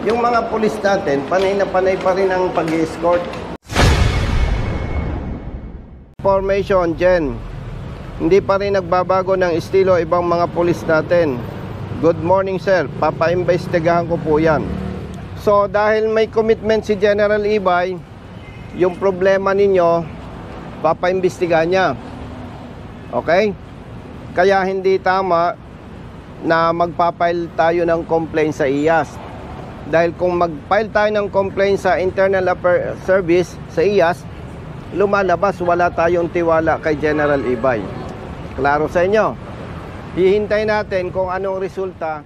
Yung mga pulis natin, panay na panay pa rin ang pag-escort. Formation, Jen. Hindi pa rin nagbabago ng estilo ibang mga pulis natin. Good morning, sir. Papaimbestigahan ko po yan. So, dahil may commitment si General Ibay, yung problema ninyo, papaimbestigahan niya. Okay? Kaya hindi tama na magpapile tayo ng complaint sa IAS. Dahil kung mag-file tayo ng complaint sa Internal Affairs Service, sa IAS, lumalabas wala tayong tiwala kay General Ibay. Klaro sa inyo? Hihintay natin kung anong resulta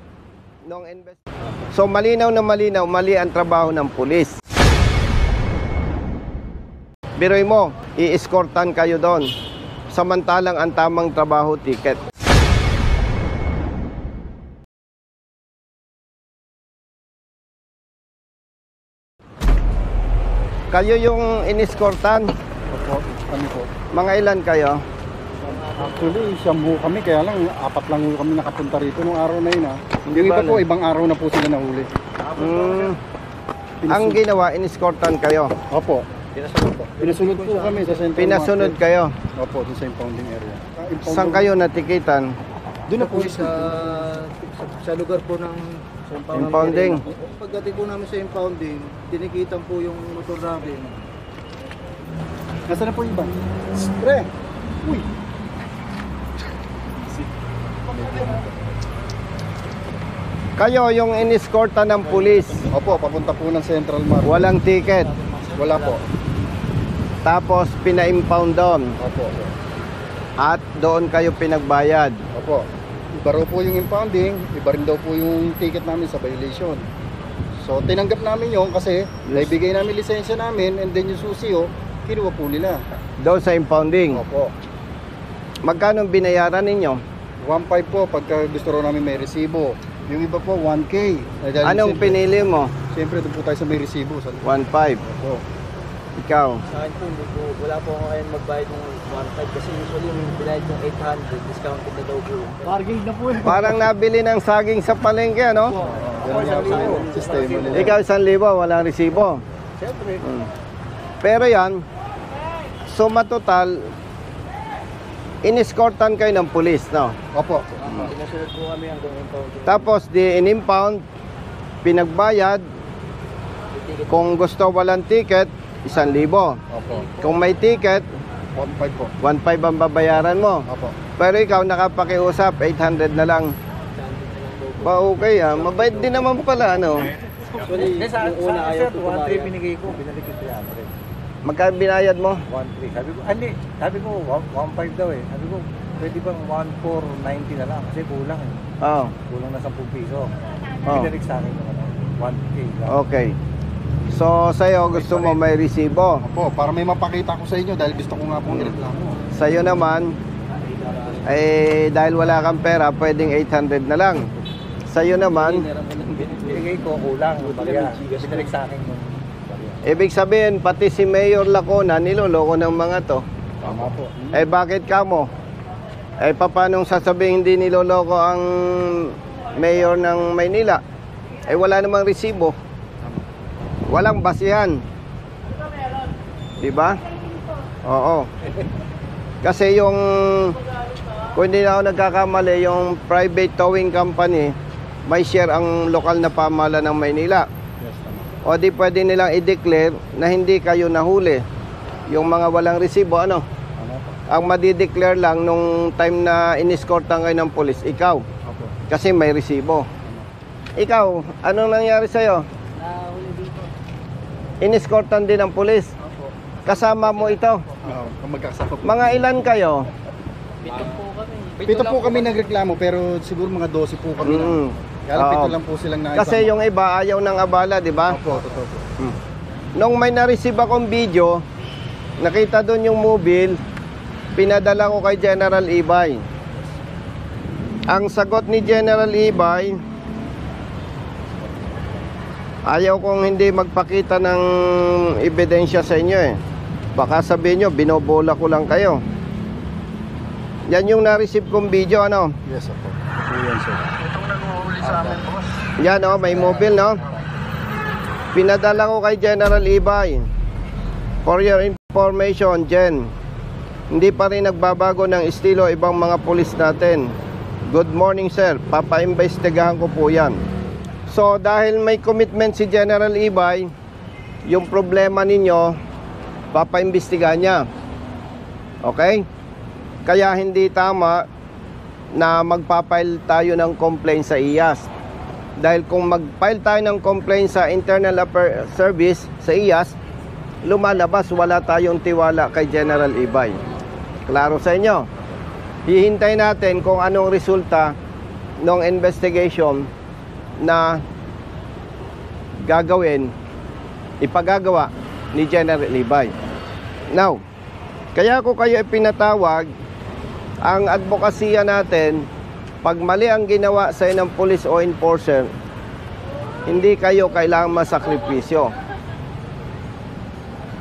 ng investigation. So malinaw na malinaw, mali ang trabaho ng pulis. Biroy mo, i-escortan kayo doon. Samantalang ang tamang trabaho, ticket. Kayo yung in-escortan? Opo, kami po. Mga ilan kayo? Actually, siyam ho kami, kaya lang, 4 lang ho kami nakapunta rito nung araw na yun ha. Yung iba po, ibang araw na po sila nahuli. Ang ginawa, in-escortan kayo? Opo. Pinasunod po kami sa Central Pinasunod Market. kayo? Opo, dun sa impounding area. Saan kayo natikitan? Doon na po sa lugar po ng Impounding? Pagdating po namin sa impounding, tinikitan po yung motor namin. Nasaan na po yung iba? Pre! Uy! Kayo yung in-escortan ng pulis? Opo, papunta po ng Central Market. Walang ticket? Wala po. Tapos pina-impound doon? Opo. At doon kayo pinagbayad? Opo. Iba raw po yung impounding, iba rin daw po yung ticket namin sa violation. So tinanggap namin yun kasi naibigay namin lisensya namin, and then yung susi kinuha po nila. Doon sa impounding? Opo. Magkano binayaran ninyo? 1.5 po pagka gusto raw namin may resibo. Yung iba po 1K. Anong pinili mo? Siyempre doon po tayo sa may resibo. 1.5. Opo. Ikaw? Sa akin po, wala po ako ngayon magbayad ng 1.5 kasi usually yung binayad kong 800, discounted na daw po. Bargain na po eh. Parang nabili ng saging sa palengke, ano? Sistema nila. Ikaw 1,000, walang resibo. Siyempre. Pero yan, suma total, in-escortan kayo ng pulis, no? Opo. Pinasunod po kami hanggang impounding. Tapos di in-impound, pinagbayad, kung gusto walang ticket, 1,000. Opo. Kung may ticket, 1.5 po. 1.5 ang babayaran mo. Opo. Pero ikaw nakapakiusap, 800 na lang. Ba okay ah, mabait din naman pala, ano? Actually, yung una ayaw ko kumayad. 1.3 binigay ko, binalik ko 300. Magkano binayad mo? 1.3. Sabi ko, hindi. Sabi ko, 1.5 daw eh. Sabi ko, pwede bang 1.490 na lang? Kasi kulang eh. Oo. Kulang na 10 piso. Oh. Binalik sa akin naman. 1K lang. Okay. So, sa'yo gusto mo may resibo. Opo, para may mapakita ko sa inyo dahil gusto ko nga pong ireklamo. Sa'yo naman, dahil wala kang pera, pwedeng 800 na lang. Sa'yo naman, Binigay ko, kulang. Binalik sa akin yung barya. ibig sabihin, pati si Mayor Lacona, niloloko ng mga to. Tama po. Bakit kamo? Paano sasabihin hindi niloloko ang Mayor ng Maynila? Wala namang resibo. Walang basihan. Diba? Oo. Kasi yung, kung hindi na ako nagkakamali, yung private towing company, may share ang lokal na pamahalaan ng Maynila. Yes, tama. O di pwede nilang i-declare na hindi kayo nahuli. Yung mga walang resibo, ano? Tama po. Ang madi-declare lang nung time na in-escortan kayo ng polis, ikaw. Opo. Kasi may resibo. Ikaw, anong nangyari sa'yo? Nahuli dito. In-escortan din ng polis. Opo. Kasama mo ito. Oo, magkakasama po. Mga ilan kayo? Pito po kami. Pito po kami nagreklamo pero siguro mga 12 po kami na. Kaya lang pito Oo. lang po silang naisama. Kasi yung iba ayaw ng abala, di ba? Opo, totoo po. Nung may na-receive akong video, nakita doon yung mobile, pinadala ko kay General Ibay. Ang sagot ni General Ibay, ayaw kong hindi magpakita ng ebidensya sa inyo eh. Baka sabihin nyo, binobola ko lang kayo. Yan yung na-receive kong video, ano? Yes, opo. Ito yan, sir. Yan, oh, may mobile, no? Pinadala ko kay General Ibay. For your information, Jen, hindi pa rin nagbabago ng estilo ibang mga pulis natin. Good morning, sir. Papa-imbestigahan ko po yan. So, dahil may commitment si General Ibay, yung problema ninyo, papa-imbestigahan niya. Okay? Kaya hindi tama na magpapile tayo ng complaint sa IAS. Dahil kung mag-file tayo ng complaint sa Internal Affairs Service, sa IAS, lumalabas wala tayong tiwala kay General Ibay. Klaro sa inyo? Hihintay natin kung anong resulta ng investigation na gagawin, ipagagawa ni General Ibay. Now, kaya ko kayo ipinatawag, ang advokasya natin, pag mali ang ginawa sa ng police o enforcer, hindi kayo kailangang masakripisyo.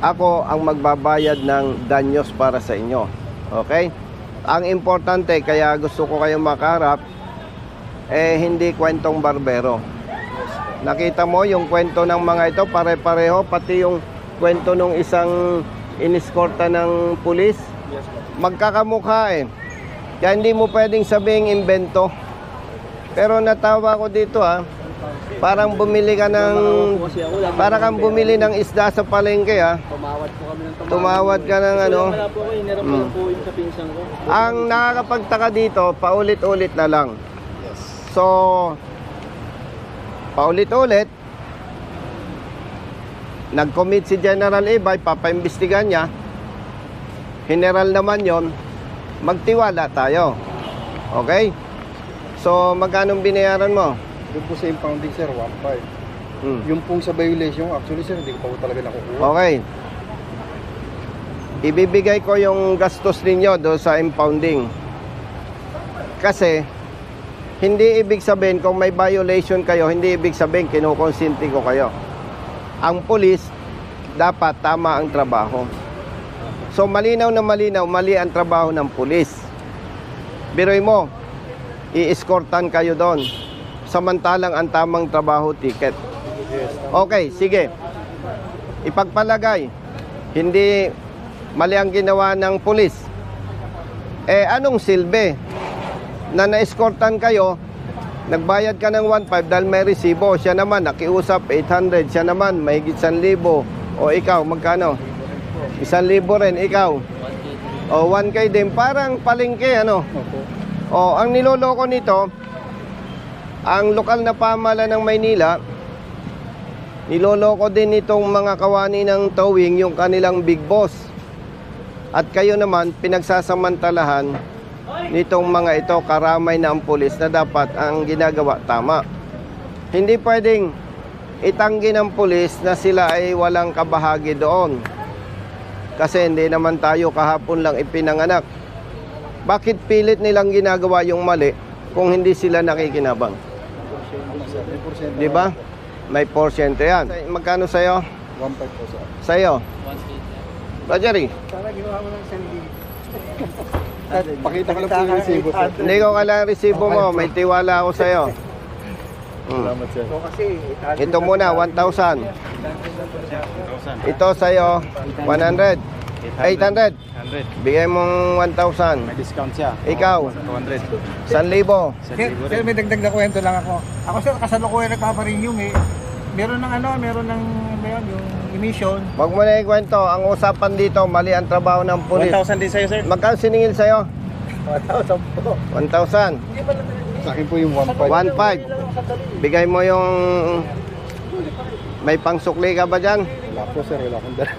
Ako ang magbabayad ng danyos para sa inyo. Okay? Ang importante, kaya gusto ko kayong makaharap, hindi kwentong barbero. Nakita mo yung kwento ng mga ito, pare-pareho, pati yung kwento ng isang iniskorta ng pulis. Magkakamukha eh. Kaya hindi mo pwedeng sabing invento. Pero natawa ko dito parang bumili ka ng, parang kang bumili ng isda sa palengke Tumawad po kami ng Tumawad ka ng ano. Wala po ako, hinarap ko lang po yung sa pinsan ko. Ang nakakapagtaka dito, paulit-ulit na lang. So, paulit-ulit, nag-commit si General Ibay, papaimbestigahan niya. General naman yon, magtiwala tayo. Okay? So, magkano binayaran mo? Doon po sa impounding, sir, 1.5. Yung pong sa violation, actually, sir, hindi ko pa po talaga nakukuha. Okay. Ibibigay ko yung gastos ninyo doon sa impounding. Kasi, hindi ibig sabihin kung may violation kayo, hindi ibig sabihin kinukonsinti ko kayo. Ang pulis, dapat tama ang trabaho. So, malinaw na malinaw, mali ang trabaho ng pulis. Biroy mo, i-escortan kayo doon. Samantalang ang tamang trabaho, ticket. Okay, sige. Ipagpalagay, hindi mali ang ginawa ng pulis. Anong silbi? Na na-escortan kayo, nagbayad ka ng 1.5 dahil may resibo. Siya naman, nakiusap 800. Siya naman, may higit 1,000. O ikaw, magkano? 1,000 rin, ikaw. O 1K din, parang palengke, ano? O, ang niloloko nito, ang lokal na pamahalaan ng Maynila, niloloko din itong mga kawani ng towing, yung kanilang big boss. At kayo naman, pinagsasamantalahan nitong mga ito, karamay na ang pulis na dapat ang ginagawa tama. Hindi pwedeng itanggi ng pulis na sila ay walang kabahagi doon. Kasi hindi naman tayo kahapon lang ipinanganak. Bakit pilit nilang ginagawa yung mali kung hindi sila nakikinabang? Di ba? May porsyento yan. Magkano sa'yo? 1.5 po, sir. Sa'yo? Rogeri? Sana ginawa mo ng sandi. Pakita ko lang po yung resibo, sir. Hindi ko kailangan resibo mo. May tiwala ako sa'yo. Salamat, sir. So kasi, Ito muna, 1,000. Ito sa'yo, 100. 800. Bigay mong 1,000. May discount siya. Ikaw, 200. 1,000. Sir, may dagdag na kwento lang ako. Ako sir, kasalukuyan nagpaparenew meron ng meron ng yung emission. Wag mo na ikwento. Ang usapan dito, mali ang trabaho ng pulis. 1,000 din sa'yo, sir. Magkano siningil sa'yo? 1,000 po. 1,000. Sa akin po yung 1.5. 1,500. Bigay mo yung... May pangsukli ka ba dyan? Wala po, sir. Wala akong dala.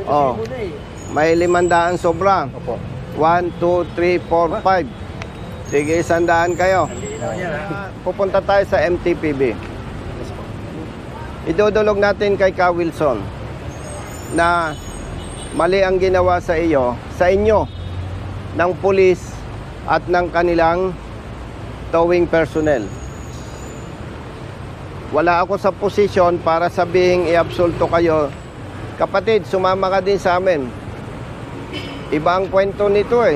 Oh. May 500 sobra. Opo. 1, 2, 3, 4, 5. Sige, 100 kayo. Pupunta tayo sa MTPB. Idudulog natin kay Ka Wilson na mali ang ginawa sa inyo ng pulis at ng kanilang towing personnel. Wala ako sa posisyon para sabihing i-absolto kayo. Kapatid, sumama ka din sa amin. Iba ang kwento nito eh.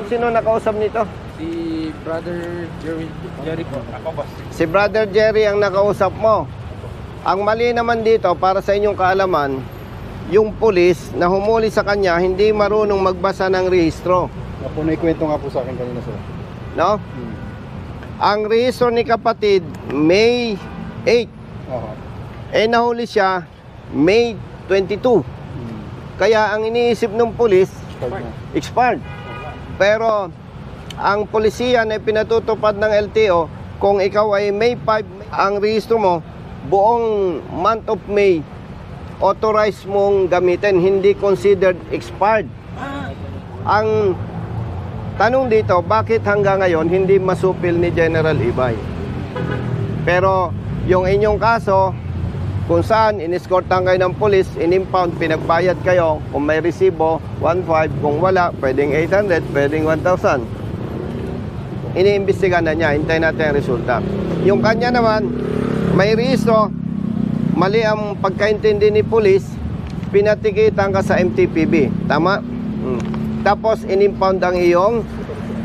Sino nakausap nito? Si Brother Jerry po. Ako, boss. Si Brother Jerry ang nakausap mo. Ang mali naman dito, para sa inyong kaalaman, yung pulis na humuli sa kanya, hindi marunong magbasa ng rehistro. Apo, naikwento nga po sa akin kanina, sir. No? Ang rehistro ni kapatid, May 8. Aha. Nahuli siya, May 22. Kaya ang iniisip ng pulis, Start na. expired. Pero ang polisiya na pinatutupad ng LTO, kung ikaw ay May 5, ang rehistro mo, buong month of May, authorized mong gamitin, hindi considered expired. Ang tanong dito, bakit hanggang ngayon hindi masupil ni General Ibay? Pero yung inyong kaso, kung saan iniskortan kayo ng pulis, in-impound, pinagbayad kayo, kung may resibo, 1.5, kung wala, pwedeng 800, pwedeng 1,000. Iniimbestiga na niya, hintayin natin ang resulta. Yung kanya naman, may rehistro, mali ang pagkaintindi ni pulis, pinatikitan ka sa MTPB. Tama? Tapos, in-impound ang iyong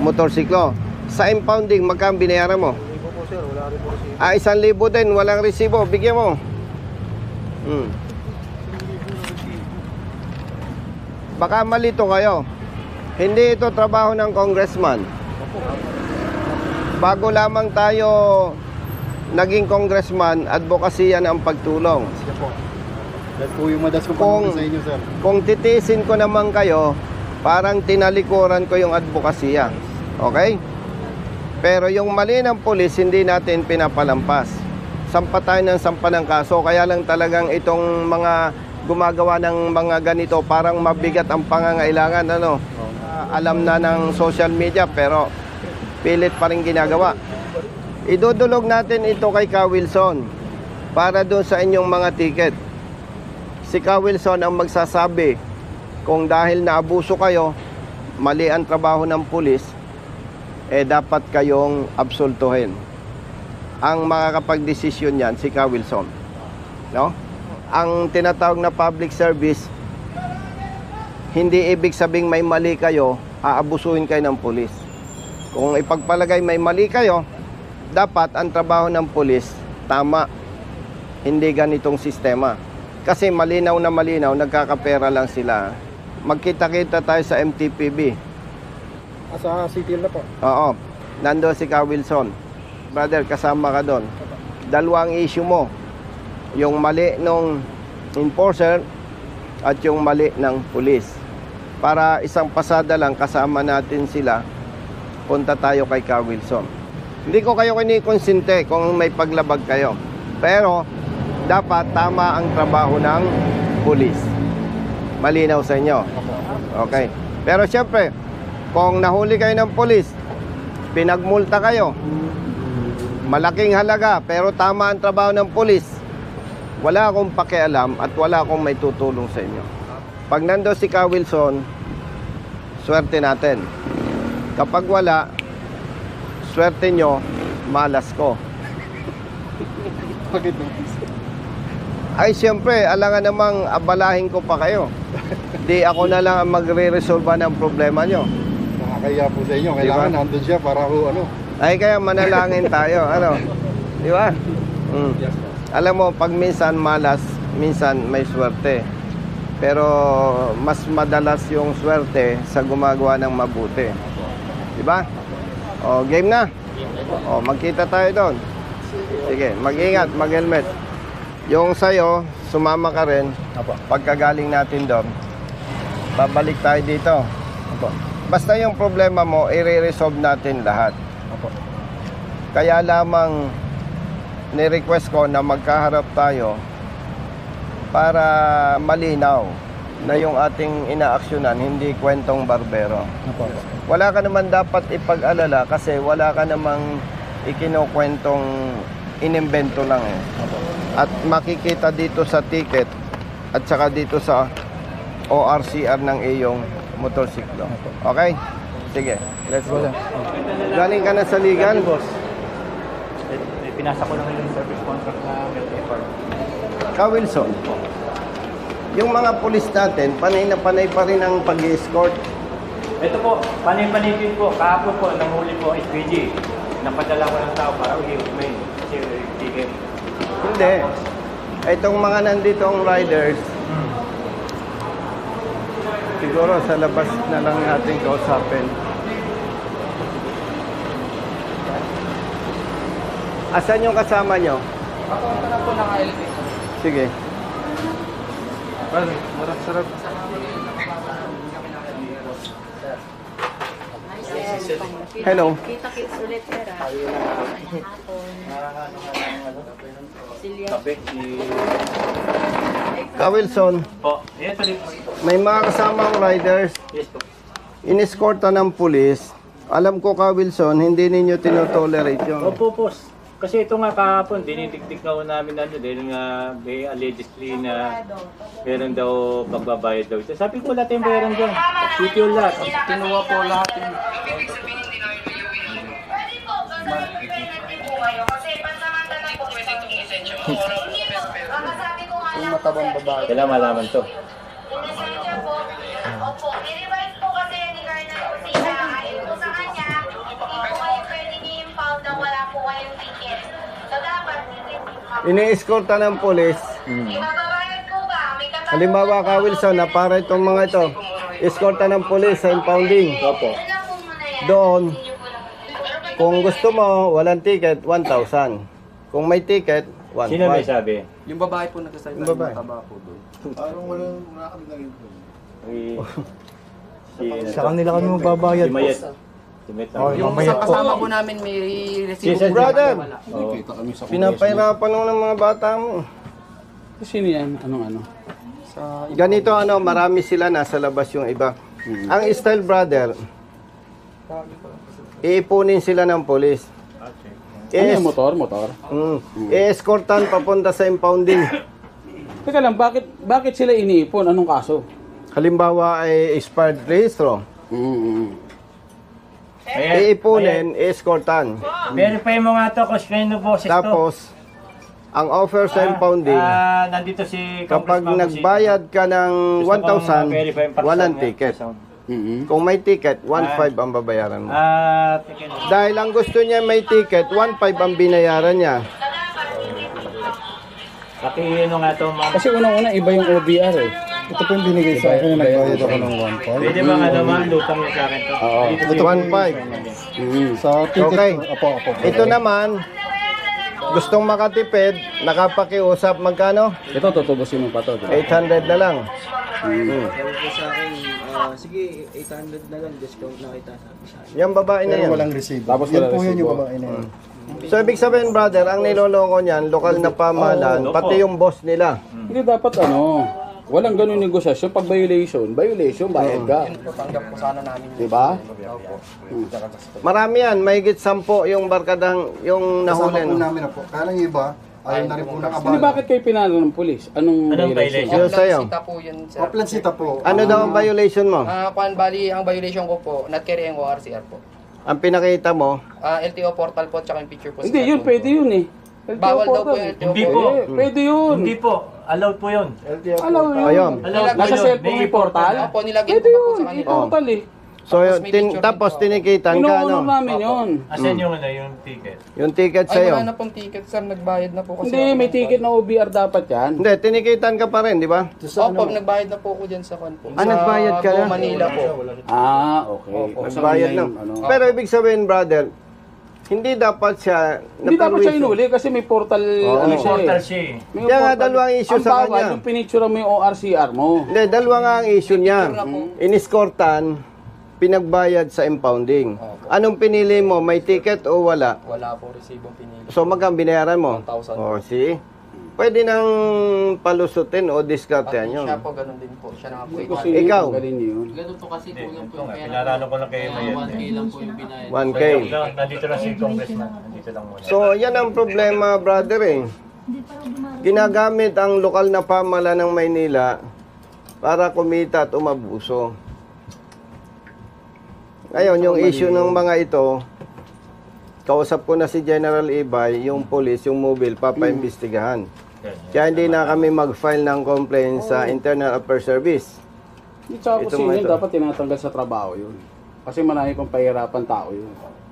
motorsiklo. Sa impounding, magkano binayaran mo? Libo po sir, wala rin po resibo. 1,000 din, walang resibo. Bigyan mo. Baka malito kayo. Hindi ito trabaho ng congressman. Bago lamang tayo naging congressman, advocacy yan ang pagtulong. Sige po. Yan po yung madas ko Kung- sa inyo, sir. Kung titisin ko naman kayo, parang tinalikuran ko yung advokasya. Okay? Pero yung mali ng pulis, hindi natin pinapalampas. Sampa tayo ng sampa ng kaso. Kaya lang talagang itong mga gumagawa ng mga ganito, parang mabigat ang pangangailangan. Ano? Alam na ng social media, pero pilit pa rin ginagawa. Idudulog natin ito kay Ka Wilson para doon sa inyong mga ticket. Si Ka Wilson ang magsasabi kung dahil naabuso kayo, mali ang trabaho ng pulis, dapat kayong absoltuhin. Ang makakapag-desisyon yan, si Ka Wilson. No? Ang tinatawag na public service, hindi ibig sabing may mali kayo, aabusuhin kayo ng pulis. Kung ipagpalagay may mali kayo, dapat ang trabaho ng pulis, tama. Hindi ganitong sistema. Kasi malinaw na malinaw, nagkakapera lang sila. Magkita-kita tayo sa MTPB. Sa City na po. Oo, nandoon si Ka Wilson. Brother, kasama ka doon. Dalawang issue mo. Yung mali ng enforcer at yung mali ng pulis. Para isang pasada lang, kasama natin sila, punta tayo kay Ka Wilson. Hindi ko kayo kinikonsinte kung may paglabag kayo. Pero, dapat tama ang trabaho ng pulis. Malinaw sa inyo. Okay. Pero siyempre, kung nahuli kayo ng pulis, pinagmulta kayo, malaking halaga, pero tama ang trabaho ng pulis, wala akong pakialam at wala akong may tutulong sa inyo. Pag nando si Ka Wilson, swerte natin. Kapag wala, swerte nyo, malas ko. Bakit po? Ay siyempre, alangan namang abalahin ko pa kayo. Di ako na lang ang magre-resolve ng problema nyo. Nakakaya po sa inyo. Kailangan Diba? nandun siya para ho, ano. Ay kaya manalangin tayo, ano? Di ba? Alam mo, pag minsan malas, minsan may swerte. Pero mas madalas yung swerte sa gumagawa ng mabuti. Di ba? O, game na. O, magkita tayo doon. Sige, mag-ingat, mag-helmet. Yung sa'yo, sumama ka rin. Apo. Pagkagaling natin doon, babalik tayo dito. Apo. Basta yung problema mo, i-resolve natin lahat. Apo. Kaya lamang ni-request ko na magkaharap tayo para malinaw na yung ating inaaksyonan, hindi kwentong barbero. Apo. Wala ka naman dapat ipag-alala kasi wala ka namang ikinukwentong inimbento lang eh. Apo. At makikita dito sa ticket at saka dito sa ORCR ng iyong motorsiklo. Okay? Sige, let's go. Galing ka na sa legal? Pinasa ko lang yung service contract na LTFR. Ka Wilson, yung mga pulis natin, panay na panay pa rin ang pag-escort. Ito po, panay-panay din po. Kahapon po, nanghuli po SPG. Napadala ko ng tao para uwi-uwi. Kasi ticket. Hindi. Itong mga nanditong riders, siguro sa labas na lang natin kausapin. Asan yung kasama nyo? Papunta na po ng ILP. Sige. Sarap. Hello. Kita-kits ulit, sir. Silya. Kape, si... Ka Wilson, Po, yes, ulit. may mga kasamang riders, Yes po. iniskorta ng pulis. Alam ko Ka Wilson, hindi ninyo tinotolerate yun. Opo, boss. Kasi ito nga kahapon, dinitiktik nga ho namin ano, dahil nga may allegedly na meron daw pagbabayad daw ito. Sabi ko, lahat yung bayaran dyan. City yung lahat. Kinuha po lahat yung... Yung matabang babae. Kailangan malaman to. Opo, i-revise po kasi ni Colonel Kusina. Ayon po sa kanya, hindi po kayo pwede i-impound na wala po kayong ticket. So dapat, Ini-eskorta ng pulis. ibabayad po ba? May katanungan Halimbawa Ka Wilson, na para itong mga ito, eskorta ng pulis sa impounding. Opo. Yun lang po muna yan. Doon, Hindi po lang. kung gusto mo, walang ticket, 1,000. Kung may ticket, 1,500. Sino may sabi? Yung babae po nagsasalita Yung babae. yung mataba po doon. Parang wala kami na rin po. Si... Sa kanila kami magbabayad Si po. Mayet. Si Mayet. Yung sa kasama po namin may resibo Si- po. Brother, Wala. Oo. pinapahirapan mo ng mga bata mo. Sino yan? Anong ano? Sa Ganito marami sila, nasa labas yung iba. Ang style brother, iipunin sila ng polis. Ano yung motor? I-escortan papunta sa impounding. Teka lang, bakit sila iniipon? Anong kaso? Halimbawa ay expired rehistro. Ayan. Iipunin, i-escortan. Verify mo nga to, Coach Reno Boses to. Tapos, ang offer sa impounding, Nandito si kapag Congressman nagbayad ka ng Gusto kong ma-verify 1,000, yung walang person, ticket. person. Kung may ticket, 1,500 ang babayaran mo. Ticket. Dahil ang gusto niya may ticket, 1,500 ang binayaran niya. Pakiino nga to, ma'am. Kasi unang-una iba yung OBR eh. Ito po yung binigay sa akin na nagbayad ako ng 1,500. Pwede ba nga naman, lutang yung sa akin to? Oo. Dito, 1,500. Sa ticket, Okay. Apo. Ito naman, gustong makatipid, nakapakiusap, magkano? Ito, tutubusin mo pa to. 800 na lang. Sabi po sa akin, sige, 800 na lang, discount na kita. Sabi sa akin. Yung babae na Pero yan. walang resibo. Tapos Yan wala po yun resibo. yung babae na yan. So, ibig sabihin, brother, ang niloloko niyan, lokal na pamahalaan, Oo, pati yung boss nila. Hindi dapat walang ganun negosasyon. Pag violation, bayad ka. tanggap po sana namin yun. Diba? Marami yan, mahigit 10 yung barkadang, yung Kasama nahuli. po No? namin na po. Kaya lang yung iba, ayaw na rin po ng Hindi abala. bakit kayo pinalo ng pulis? Anong violation? Yun sa'yo. Sita po yun, sir. Paplansita po. Ano daw ang violation mo? Bali, ang violation ko po, not carrying ORCR po. Ang pinakita mo, LTO portal po, tsaka yung picture po. sa Hindi, yun cellphone pwede po. yun eh. Bawal daw po yung LTO Hindi po. po. Pwede yun. Hindi po. Allowed po yun. Alam mo ayun. Allowed po Nasa yun. cellphone may portal? Opo, nilagyan Pwede ko pa po yun. sa kanila. I-portal eh. So, Tapos may picture din tapos po. tinikitan ka, Inuunong no? namin yun. Asan yung yung ticket? Yung ticket Ay, sa'yo. wala na pong ticket, sir. Nagbayad na po kasi. Hindi, ako may ng ticket na OBR dapat yan. Hindi, tinikitan ka pa rin, di ba? Opo, nagbayad na po ako dyan sa kwan po. nagbayad ka na? Sa Manila po. Okay. Opo. Kasi Bayad online, na. Pero ibig sabihin, brother, hindi dapat siya Hindi dapat siya naperwisyo. inuli kasi may portal Oo. ano siya Portal eh. siya eh. May Kaya nga, portal. dalawang issue Ang sa bawal, kanya. yung pinicture mo yung ORCR mo. Hindi, dalawa nga ang issue niya. Iniskortan, pinagbayad sa impounding. Anong pinili mo? May ticket o wala? Wala po resibong pinili. So magkano binayaran mo? 1,000. O, see? Pwede nang palusutin o diskartehan yun. Siya po, ganun din po. Siya na po. Hindi ko Ikaw? tanggalin yun. Ganun po kasi kulang po Ito yung nga, pera. pinarano ko lang kayo Mayet. 1K lang po yung binayad. 1K. Nandito lang si Congressman. Nandito lang muna. So, yan ang problema, brother eh. Ginagamit ang lokal na pamahalaan ng Maynila para kumita at umabuso. Ngayon, yung issue ng mga ito, kausap ko na si General Ibay, yung police, yung mobile, papaimbestigahan. Kaya hindi na kami mag-file ng complaint sa Internal Affairs Service. Tsaka Ito kung mo sino ito. dapat tinatanggal sa trabaho yun. Kasi marami pang pahirapan tao yun.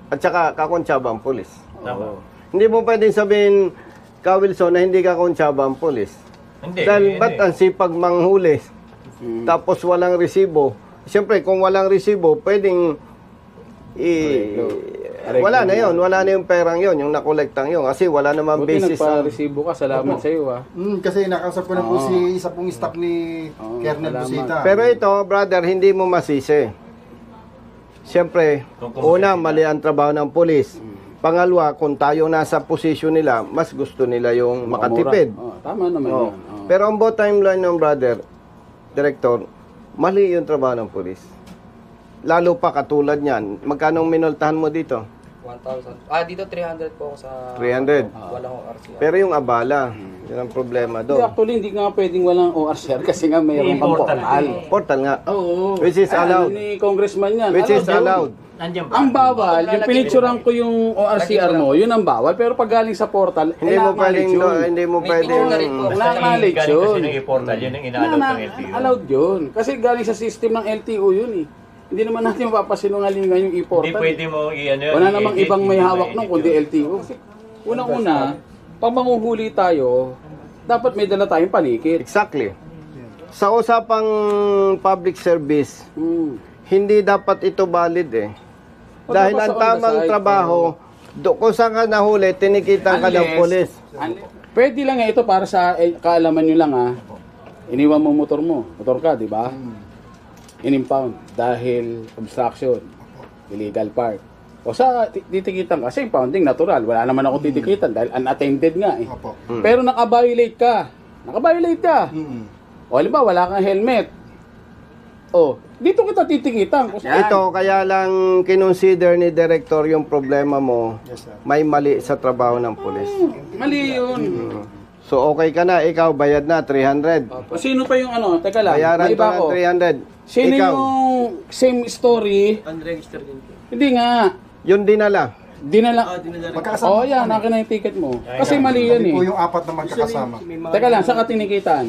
At saka, kakonsyaba ang police. Tama. Hindi mo pwedeng sabihin, Ka Wilson, na hindi kakonsyaba ang police. Hindi. Dahil ba't ang sipag manghuli? Tapos walang resibo. Siyempre, kung walang resibo, pwedeng wala na yon, wala na yung perang yon, yung nakolektang yon, kasi wala naman Buti basis ang... nagpa-resibo ka, salamat sa iyo Kasi nakausap ko na po si isa pong staff ni Kernel salamat. Busita. Pero ito, brother, hindi mo masisi. Siyempre, una, mali ang trabaho ng polis. Pangalawa, kung tayo nasa posisyon nila, mas gusto nila yung makatipid. Tama naman Oo. yan. Pero ang bottom timeline ng brother, director, mali yung trabaho ng polis. Lalo pa katulad niyan. Magkano minultahan mo dito? 1,000. Dito 300 po ako sa... 300. Walang RCR. Pero yung abala, yun ang problema Hindi, doon. actually, hindi nga pwedeng walang ORCR kasi nga mayroon pang portal. Portal nga. Oo. Which is allowed. Ni congressman yan. Which is yun. allowed. Ang bawal, yung pinicturean ko yung ORCR mo, yun ang bawal. Pero pag galing sa portal, Hindi mo pwedeng, hindi mo May picture na rin pwedeng... po. Knowledge yun. Kasi ng i-portal, yun ang ina-allowed ng LTO. Allowed yun. Kasi galing sa system ng LTO yun eh. Hindi naman natin mapapasinungalingan yung Hindi e-portal. pwede mo i-ano yun. Wala namang i-edit, ibang may hindi mo hawak nung ma-edit kundi yun. LTO. Unang-una, pag manguhuli tayo, dapat may dala tayong panikit. Exactly. Sa usapang public service, hindi dapat ito valid eh. O, Dahil dapat ang sa on the tamang side, trabaho, kung saan ka nahuli, tinikitan ka ng Unless- polis. Pwede lang ito para sa kaalaman nyo lang iniwan mo motor ka, di ba? In-impound dahil obstruction, illegal park. O sa titikitan kasi impounding natural, wala naman ako titikitan dahil unattended nga eh. Opo. Pero naka-violate ka. O halimbawa wala kang helmet. O, dito kita titikitan. Ito, kaya lang kinonsider ni Director yung problema mo, Yes, sir. may mali sa trabaho ng polis. Mali yun. So okay ka na, ikaw bayad na 300. O sino pa yung ano? Teka lang, Bayaran may ko iba ng ko. 300. Sino Ikaw, yung same story? Unregistered din po. Hindi nga. yung dinala. Dinala. Dinala rin. Magkakasama Oh, po yan, kami. akin na yung ticket mo. Kasi mali yan Kami eh. po yung apat na magkakasama. May mga- Teka lang, saan ka tinikitan?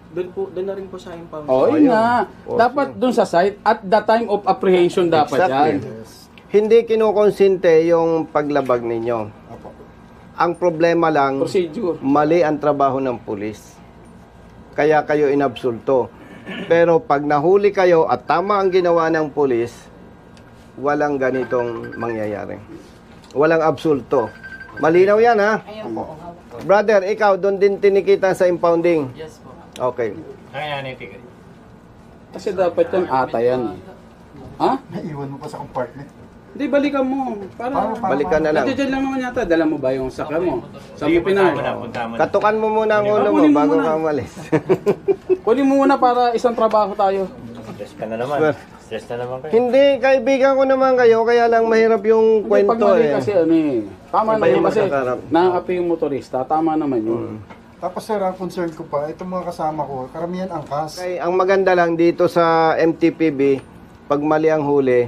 Doon na rin po sa impound. Oh, yun yun. nga. Dapat dun sa site, at the time of apprehension dapat Exactly. yan. Hindi kinukonsinte yung paglabag ninyo. Opo. Ang problema lang, Procedure. mali ang trabaho ng pulis. Kaya kayo inabsulto. Pero pag nahuli kayo at tama ang ginawa ng pulis, walang ganitong mangyayari. Walang absulto. Malinaw yan ha? Brother, ikaw doon din tinikita sa impounding. Yes po. Okay. Kaya na yung ticket. Kasi dapat yan ata yan. Ha? Naiwan mo pa sa compartment. Hindi, balikan mo. Para, Balikan na lang. Nandiyan lang naman yata. Dala mo ba yung sakya mo? Sa Sige, Pinar. punta mo na. Katukan mo muna ang ulo mo Kunin mo bago muna. ka umalis. Kunin mo muna para isang trabaho tayo. Stress ka na naman. Well, Stress na naman kayo. Hindi, kaibigan ko naman kayo, kaya lang mahirap yung Hindi, pag kwento mali eh. kasi ano eh. Tama Iba naman yung kasi makakarap. nakakapi yung motorista. Tama naman yun. Tapos sir, ang concern ko pa, itong mga kasama ko, karamihan angkas. Okay, ang maganda lang dito sa MTPB, pag mali ang huli,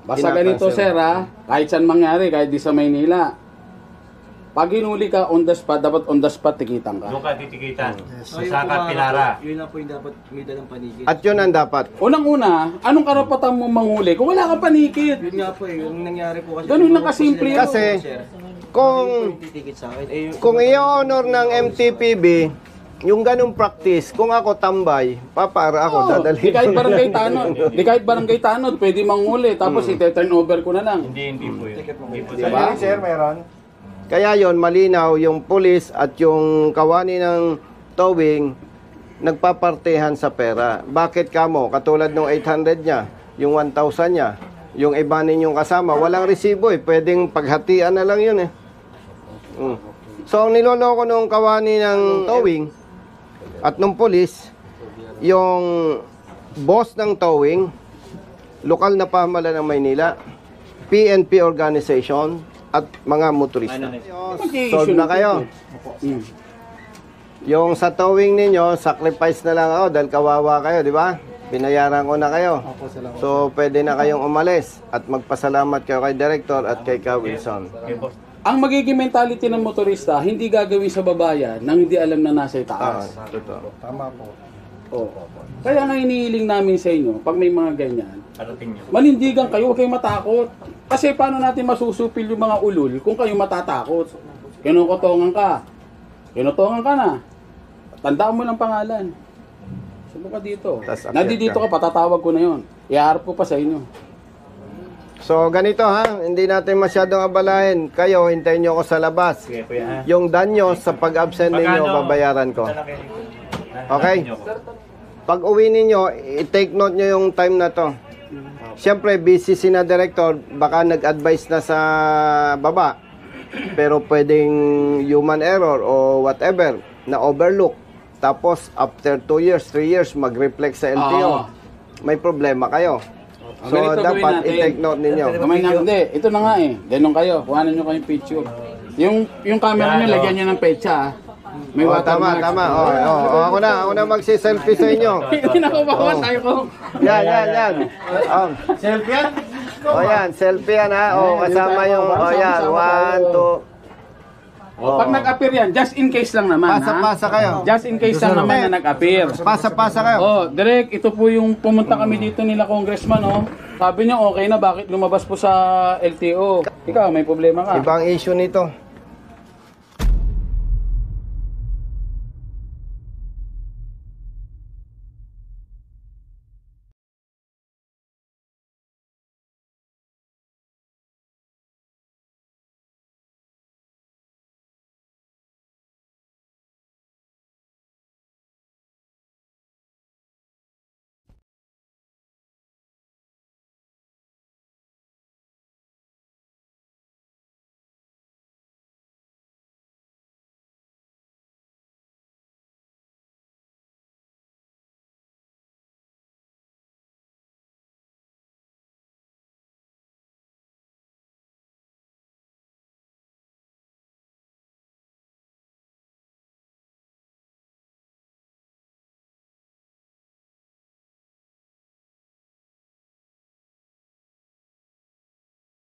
Basta Kinakancel. ganito sir ha, kahit saan mangyari, kahit di sa Maynila. Pag hinuli ka on the spot, dapat on the spot tikitan ka. Doon ka titikitan. So, yun Sa po, Saka Pilara. Yun na po yung dapat may dalang panigid. at yun ang dapat. Unang-una, anong karapatan mo manghuli kung wala ka panikit? Yun nga po yung nangyari po kasi. Ganun lang kasimple yun. Kasi, yung kung titikit sa akin. Yung, kung i-honor ng MTPB, yung ganung practice, kung ako tambay, papara ako, Oo, dadalhin di kahit ko. barangay tanod, di kahit barangay tanod, pwede manghuli, tapos ite-turn over ko na lang. Hindi po yun. Hindi po Diba? Sir, meron? Kaya yon malinaw, yung pulis at yung kawani ng towing, nagpapartehan sa pera. Bakit kamo? Katulad nung 800 niya, yung 1,000 niya, yung iba ninyong kasama, walang resibo eh. Pwedeng paghatian na lang yun eh. So, ang niloloko nung kawani ng towing at nung pulis, yung boss ng towing, lokal na pamahalaan ng Maynila, PNP organization, at mga motorista. Solve na kayo. Mm. Yung sa towing ninyo, sacrifice na lang ako dahil kawawa kayo, di ba? Binayaran ko na kayo. So, pwede na kayong umalis at magpasalamat kayo kay Director at kay Ka Wilson. Okay po. Ang magiging mentality ng motorista, hindi gagawin sa babayan nang hindi alam na nasa Ah, itaas. totoo. Tama po. Oh. Kaya nga inihiling namin sa inyo, pag may mga ganyan, Arating nyo. manindigan kayo, huwag kayong matakot. Kasi paano natin masusupil yung mga ulul kung kayo matatakot? Kinukutongan ka. Kinutongan ka na. tandaan mo lang pangalan. Subo ka dito. Tas akyat Nandito ka, patatawag ko na yon. Iharap ko pa sa inyo. So ganito ha, hindi natin masyadong abalahin. Kayo, hintayin nyo ako sa labas. Sige, kuya. ha? Yung danyo sa pag-absent ninyo, babayaran ko. Okay? Pag uwi ninyo, i-take note nyo yung time na to. Siyempre, busy si na director, baka nag-advise na sa baba. Pero pwedeng human error o whatever na overlook. Tapos, after 2 years, 3 years, mag-reflect sa LTO. Oo. May problema kayo. So, Ganito gawin dapat natin. i-take note ninyo. Kamay nga, hindi. Ito na nga eh. Ganun kayo. Kuhanan nyo kayong picture. Yung camera nyo, lagyan nyo ng pecha. May Oh, tama, watermark. tama. Ako na magsi-selfie sa inyo. Kinakabawa tayo ko. Yan. Selfie yan? Yan, selfie yan ha. Kasama yung, yan, 1, 2. Pag nag-appear yan, just in case lang naman. Pasa-pasa kayo. Just in case lang naman na nag-appear. Pasa-pasa kayo. Direk, ito po yung pumunta kami dito nila congressman, Sabi niya okay na, bakit lumabas po sa LTO? Ikaw, may problema ka. Ibang issue nito.